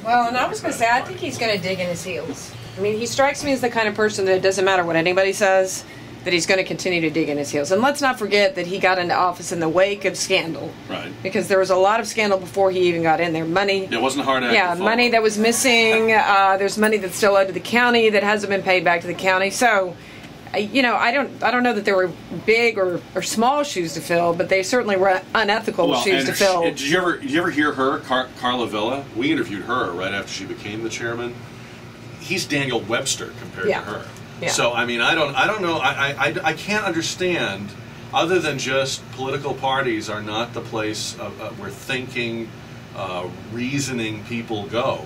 Well, and I was going to say, I think he's going to dig in his heels. I mean, he strikes me as the kind of person that it doesn't matter what anybody says, that he's going to continue to dig in his heels. And let's not forget that he got into office in the wake of scandal. Right. Because there was a lot of scandal before he even got in there. Money. It wasn't hard to money that was missing. There's money that's still owed to the county that hasn't been paid back to the county. So, you know, I don't know that there were big or small shoes to fill, but they certainly were unethical shoes to fill. Did you ever hear her, Carla Villa? We interviewed her right after she became the chairman. He's Daniel Webster compared to her. Yeah. So I mean, I don't know. I can't understand. Other than just political parties are not the place where thinking, reasoning people go,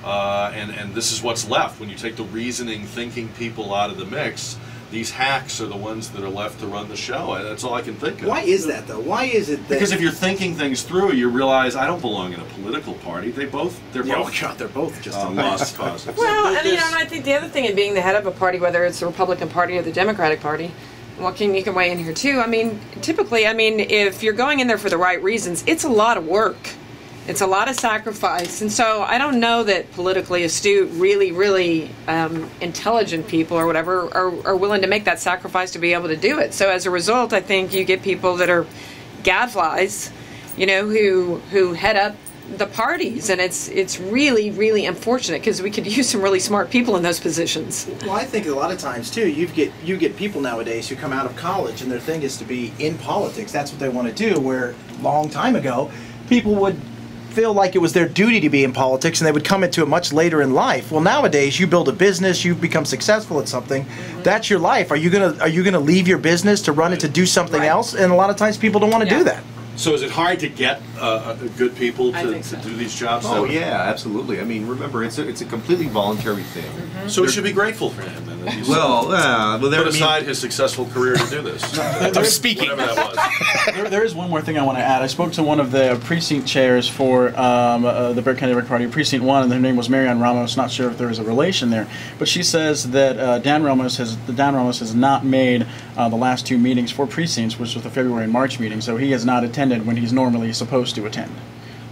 and this is what's left when you take the reasoning, thinking people out of the mix. These hacks are the ones that are left to run the show. That's all I can think of. Why is that, though? Why is it that... Because if you're thinking things through, you realize I don't belong in a political party. They're both they're both just lost causes. Well, and, you know, and I think the other thing in being the head of a party, whether it's the Republican Party or the Democratic Party, Joaquin, you can weigh in here too. I mean, typically, if you're going in there for the right reasons, it's a lot of work. It's a lot of sacrifice, and so I don't know that politically astute, really intelligent people or whatever are willing to make that sacrifice to be able to do it. So as a result, I think you get people that are gadflies, you know, who head up the parties, and it's really unfortunate because we could use some really smart people in those positions. Well, I think a lot of times too, you get people nowadays who come out of college and their thing is to be in politics. That's what they want to do. Where a long time ago, people would feel like it was their duty to be in politics, and they would come into it much later in life. Well, nowadays you build a business, you become successful at something. That's your life. Are you gonna leave your business to run it to do something else? And a lot of times people don't want to do that. So is it hard to get good people to do these jobs? Oh yeah, absolutely. I mean, remember, it's a completely voluntary thing. Mm-hmm. So we should be grateful for him then. That he's put aside his successful career to do this. I'm speaking. Whatever that was. There is one more thing I want to add. I spoke to one of the precinct chairs for the Bexar County Democratic Party, Precinct 1, and her name was Marianne Ramos. Not sure if there is a relation there, but she says that Dan Ramos has not made the last two meetings for precincts, which was the February and March meeting, so he has not attended when he's normally supposed to attend.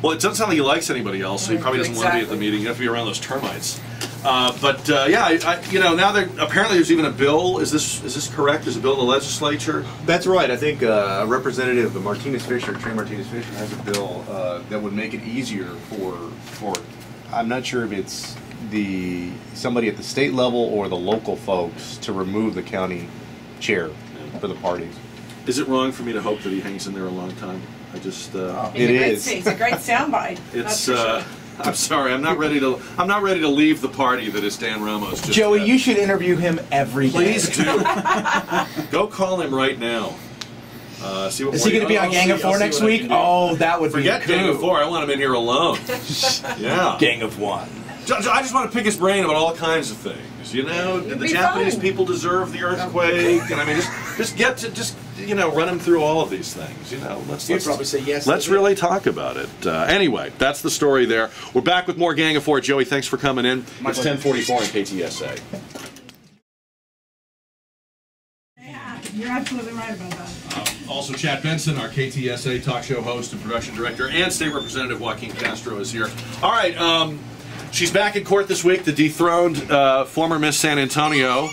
Well, it doesn't sound like he likes anybody else, so he probably doesn't want to be at the meeting. You have to be around those termites. Yeah, you know, now apparently there's even a bill. Is this correct? There's a bill in the legislature? That's right. I think Representative Trey Martinez-Fisher has a bill that would make it easier for I'm not sure if it's somebody at the state level or the local folks to remove the county chair for the parties. Is it wrong for me to hope that he hangs in there a long time? I just it is. It's a great soundbite. It's I'm sorry, I'm not ready to leave the party that is Dan Ramos. Just Joey, you should interview him every day. Please do. Go call him right now. See what is he going to be on Gang of Four next week? Oh, that would Forget be cool. Gang of Four. I want him in here alone. Yeah. Gang of One. I just want to pick his brain about all kinds of things. You know, did the Japanese people deserve the earthquake? And I mean, just run him through all of these things. You know, let's probably say yes. Let's really talk about it. Anyway, that's the story there. We're back with more Gang of Four. Joey, thanks for coming in. It's 10:44 on KTSA. Yeah, you're absolutely right about that. Also, Chad Benson, our KTSA talk show host and production director, and State Representative Joaquin Castro is here. All right. She's back in court this week, the dethroned former Miss San Antonio.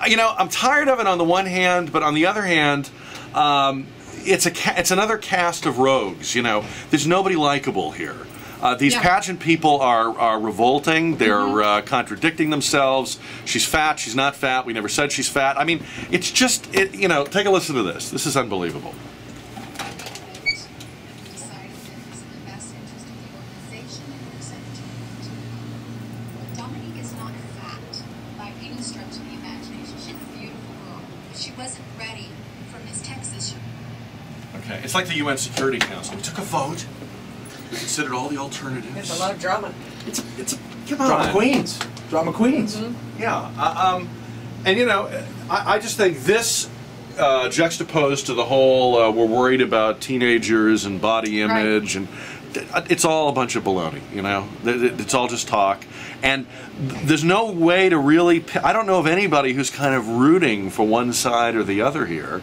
You know, I'm tired of it on the one hand, but on the other hand, it's another cast of rogues. You know, there's nobody likable here. These pageant people are revolting. They're contradicting themselves. She's fat. She's not fat. We never said she's fat. I mean, it's just, you know, take a listen to this. This is unbelievable. Okay, it's like the UN Security Council. We took a vote. We considered all the alternatives. There's a lot of drama. Come on. Drama queens. Mm-hmm. Yeah, and you know, I just think this juxtaposed to the whole we're worried about teenagers and body image, and it's all a bunch of baloney. You know, it's all just talk, and there's no way to really. I don't know of anybody who's kind of rooting for one side or the other here.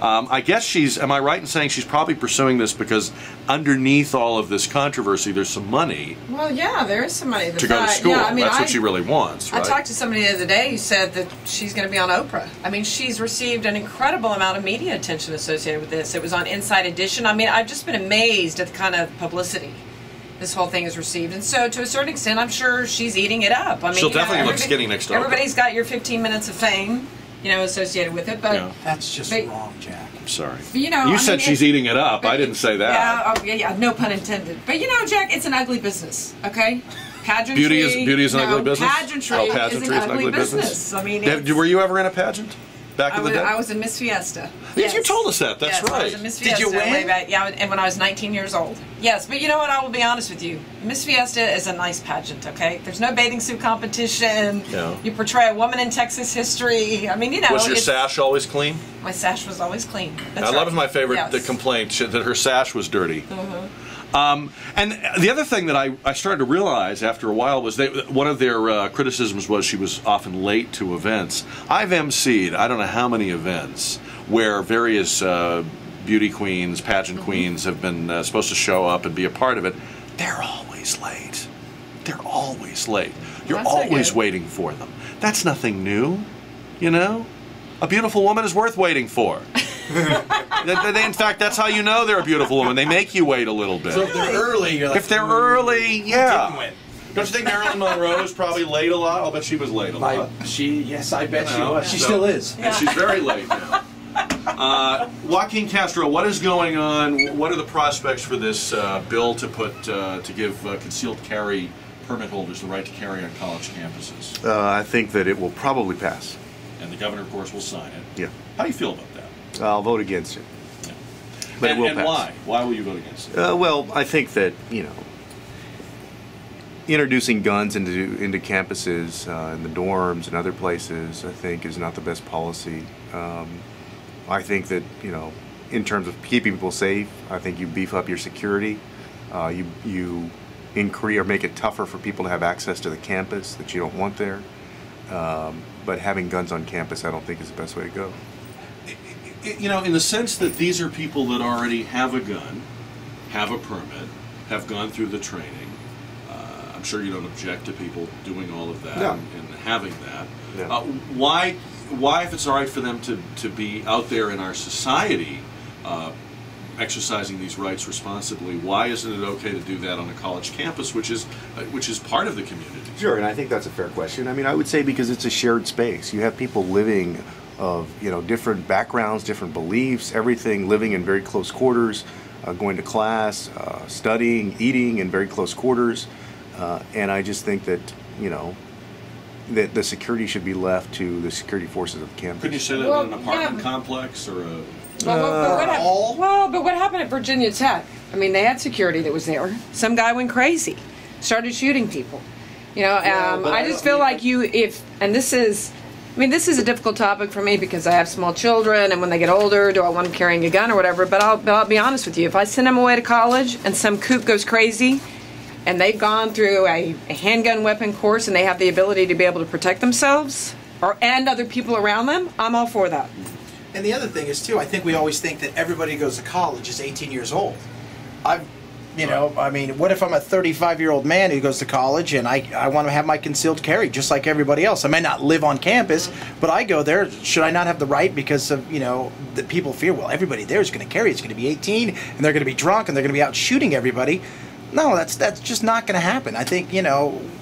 I guess am I right in saying she's probably pursuing this because underneath all of this controversy, there's some money Well, yeah, there is some money to go to school. Yeah, I mean, That's what she really wants, right? I talked to somebody the other day who said that she's going to be on Oprah. I mean, she's received an incredible amount of media attention associated with this. It was on Inside Edition. I mean, I've just been amazed at the kind of publicity this whole thing has received. And so, to a certain extent, I'm sure she's eating it up. I mean, She'll definitely look skinny next to Oprah. Everybody's got your 15 minutes of fame, associated with it. But Yeah. That's just wrong, Jack. I'm sorry. But, You I said mean, she's eating it up. but- I didn't say that. Yeah, no pun intended. But Jack, it's an ugly business, okay? Pageantry. Beauty is an ugly business? Pageantry, Oh, pageantry is an ugly business. I mean, Were you ever in a pageant back in the day? I was a Miss Fiesta. Yes, you told us that. That's yes, right. I was a Miss Did Fiesta you win? way back, and when I was 19 years old. Yes, but you know what? I will be honest with you. Miss Fiesta is a nice pageant, okay? There's no bathing suit competition. No. You portray a woman in Texas history. I mean, Was your sash always clean? My sash was always clean. That's That right. was my favorite Yes. the complaint that her sash was dirty. And the other thing that I started to realize after a while was one of their criticisms was she was often late to events. I've emceed I don't know how many events where various beauty queens, pageant queens have been supposed to show up and be a part of it. They're always late. They're always late. You're That's not always good. waiting for them. That's nothing new, A beautiful woman is worth waiting for. In fact, that's how you know they're a beautiful woman. They make you wait a little bit. So if they're early, you're like, If they're early, yeah. didn't win. Don't you think Marilyn Monroe is probably late a lot? I'll bet she was late a lot. Yes, I bet she No, was. She so- still is. And she's very late now. Joaquin Castro, what is going on? What are the prospects for this bill to give concealed carry permit holders the right to carry on college campuses? I think that it will probably pass. And the governor, of course, will sign it. Yeah. How do you feel about that? I'll vote against it. Yeah. But it will and pass. why? Why will you vote against it? Well, I think that, introducing guns into campuses, in the dorms and other places, I think is not the best policy. I think that, in terms of keeping people safe, I think you beef up your security. You increase or make it tougher for people to have access to the campus that you don't want there. But having guns on campus, I don't think is the best way to go. In the sense that these are people that already have a gun, have a permit, have gone through the training. I'm sure you don't object to people doing all of that No. and having that. No. Why, if it's all right for them to be out there in our society exercising these rights responsibly, why isn't it okay to do that on a college campus, which is part of the community? Sure, and I think that's a fair question. I mean, I would say because it's a shared space. You have people living of, different backgrounds, different beliefs, everything living in very close quarters, going to class, studying, eating in very close quarters. And I just think that, that the security should be left to the security forces of the campus. Couldn't you say that Well, in an apartment yeah. complex or a... But what happened at Virginia Tech? I mean, they had security that was there. Some guy went crazy, started shooting people. but I just feel like this is a difficult topic for me because I have small children, and when they get older, do I want them carrying a gun or whatever? But I'll be honest with you. If I send them away to college and some kook goes crazy, and they've gone through a handgun weapon course and they have the ability to be able to protect themselves and other people around them, I'm all for that. And the other thing is, too, I think we always think that everybody who goes to college is 18 years old. What if I'm a 35-year-old man who goes to college and I want to have my concealed carry just like everybody else? I may not live on campus, but I go there. Should I not have the right because of, that people fear, well, everybody there is going to carry. It's going to be 18, and they're going to be drunk, and they're going to be out shooting everybody. No, that's just not going to happen. I think,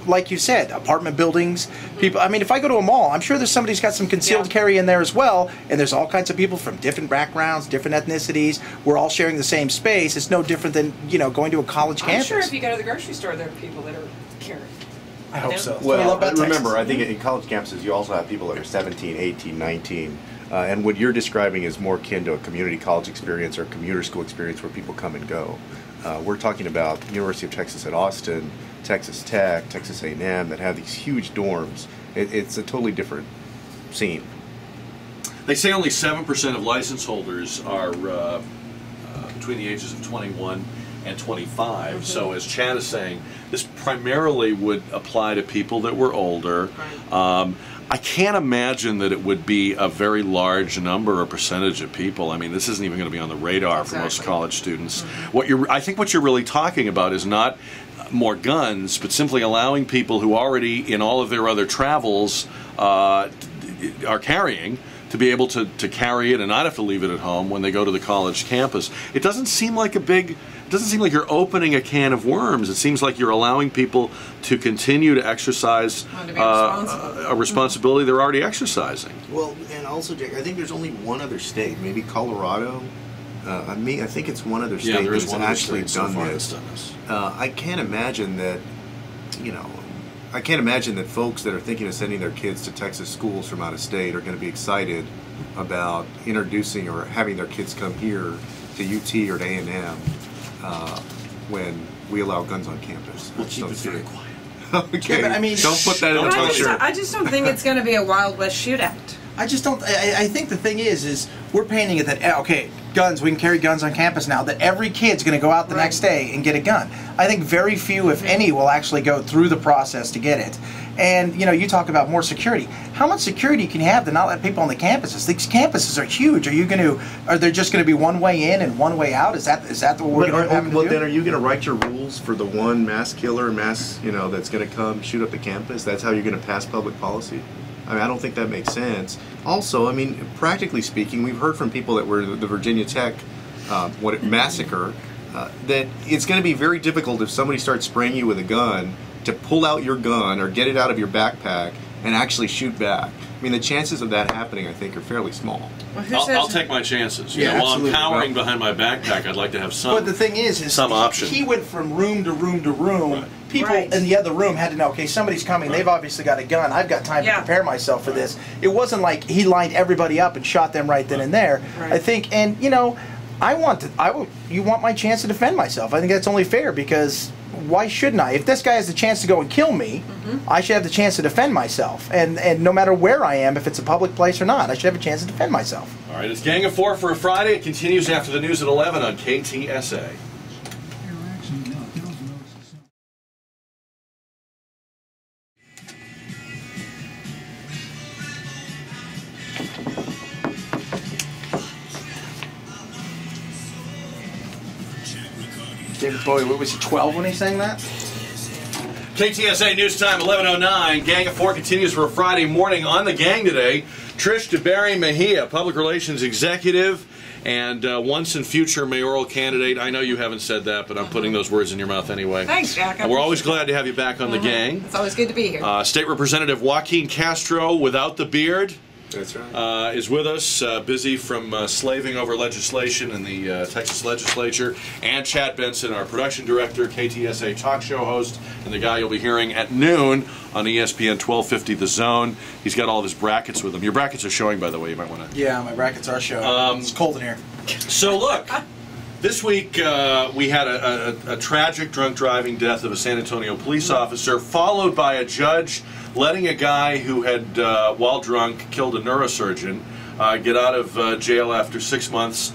like you said, apartment buildings, people. I mean, if I go to a mall, I'm sure there's somebody who's got some concealed carry in there as well, and there's all kinds of people from different backgrounds, different ethnicities. We're all sharing the same space. It's no different than, going to a college I'm campus. sure if you go to the grocery store, there are people that are carrying. I hope so. Well, I love about remember, Texas. I think in college campuses you also have people that are 17, 18, 19. And what you're describing is more akin to a community college experience or a commuter school experience where people come and go. We're talking about University of Texas at Austin, Texas Tech, Texas A&M that have these huge dorms. It's a totally different scene. They say only 7% of license holders are between the ages of 21 and 25. Mm-hmm. So as Chad is saying, this primarily would apply to people that were older. Right. I can't imagine that it would be a very large number or percentage of people. I mean, this isn't even going to be on the radar for most college students. I think what you're really talking about is not more guns, but simply allowing people who already, in all of their other travels, are carrying, to be able to carry it and not have to leave it at home when they go to the college campus. It doesn't seem like it doesn't seem like you're opening a can of worms. It seems like you're allowing people to continue to exercise a responsibility they're already exercising. Well, and also, Jake, I think there's only one other state, maybe Colorado. I think it's one other state that's actually done this. I can't imagine that, I can't imagine that folks that are thinking of sending their kids to Texas schools from out of state are going to be excited about introducing or having their kids come here to UT or to A&M when we allow guns on campus. We'll keep it very quiet. Okay, yeah, but I mean, don't put that in the picture. I just don't think it's going to be a Wild West shootout. I just don't. I think the thing is we're painting it that okay, guns. We can carry guns on campus now. That every kid's going to go out the next day and get a gun. I think very few, if any, will actually go through the process to get it. And you talk about more security. How much security can you have to not let people on the campuses? These campuses are huge. Are there just going to be one way in and one way out? Is that what we're going to have to do? Well, then are you going to write your rules for the one mass killer, that's going to come shoot up the campus? That's how you're going to pass public policy? I mean, I don't think that makes sense. Also, I mean, practically speaking, we've heard from people that were the Virginia Tech massacre that it's going to be very difficult if somebody starts spraying you with a gun to pull out your gun or get it out of your backpack and actually shoot back. I mean, the chances of that happening, I think, are fairly small. Well, I'll take my chances. Yeah, while I'm cowering behind my backpack, I'd like to have some. But the thing is some option. He went from room to room to room. Right. People in the other room had to know, okay, somebody's coming. They've obviously got a gun. I've got time to prepare myself for this. It wasn't like he lined everybody up and shot them right then and there. Right. I think, and you want my chance to defend myself. I think that's only fair because why shouldn't I? If this guy has the chance to go and kill me, I should have the chance to defend myself. And no matter where I am, if it's a public place or not, I should have a chance to defend myself. All right, it's Gang of Four for a Friday. It continues after the news at 11 on KTSA. David Bowie, what was he, 12 when he sang that? KTSA News Time, 11:09. Gang of Four continues for a Friday morning. On the gang today, Trish DeBerry-Mejia, Public Relations Executive and once and future mayoral candidate. I know you haven't said that, but I'm putting those words in your mouth anyway. Thanks, Jack. And we're always glad to have you back on the gang. It's always good to be here. State Representative Joaquin Castro, without the beard. That's right. Is with us, busy from slaving over legislation in the Texas legislature, and Chad Benson, our production director, KTSA talk show host, and the guy you'll be hearing at noon on ESPN 1250 The Zone. He's got all of his brackets with him. Your brackets are showing, by the way. You might want to... Yeah, my brackets are showing. It's cold in here. So look, this week we had a tragic drunk driving death of a San Antonio police officer, followed by a judge letting a guy who had, while drunk, killed a neurosurgeon get out of jail after 5 months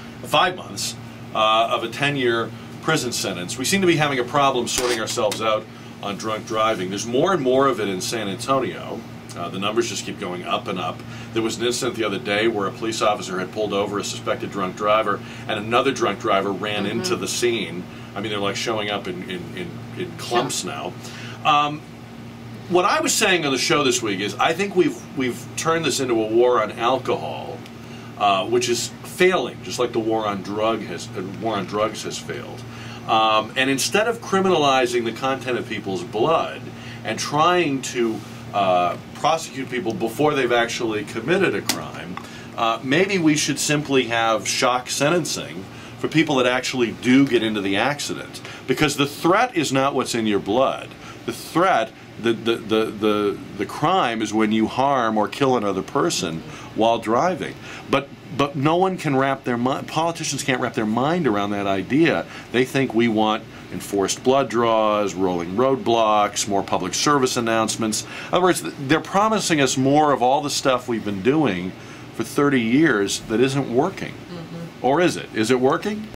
of a 10-year prison sentence. We seem to be having a problem sorting ourselves out on drunk driving. There's more and more of it in San Antonio. The numbers just keep going up and up. There was an incident the other day where a police officer had pulled over a suspected drunk driver, and another drunk driver ran into the scene. I mean, they're like showing up in clumps now. What I was saying on the show this week is I think we've turned this into a war on alcohol, which is failing, just like the war on drugs has failed. And instead of criminalizing the content of people's blood and trying to prosecute people before they've actually committed a crime, maybe we should simply have shock sentencing for people that actually do get into the accident, because the threat is not what's in your blood. The threat, the crime is when you harm or kill another person while driving. But no one can wrap their mind, politicians can't wrap their mind around that idea. They think we want enforced blood draws, rolling roadblocks, more public service announcements. In other words, they're promising us more of all the stuff we've been doing for 30 years that isn't working. Or is it? Is it working?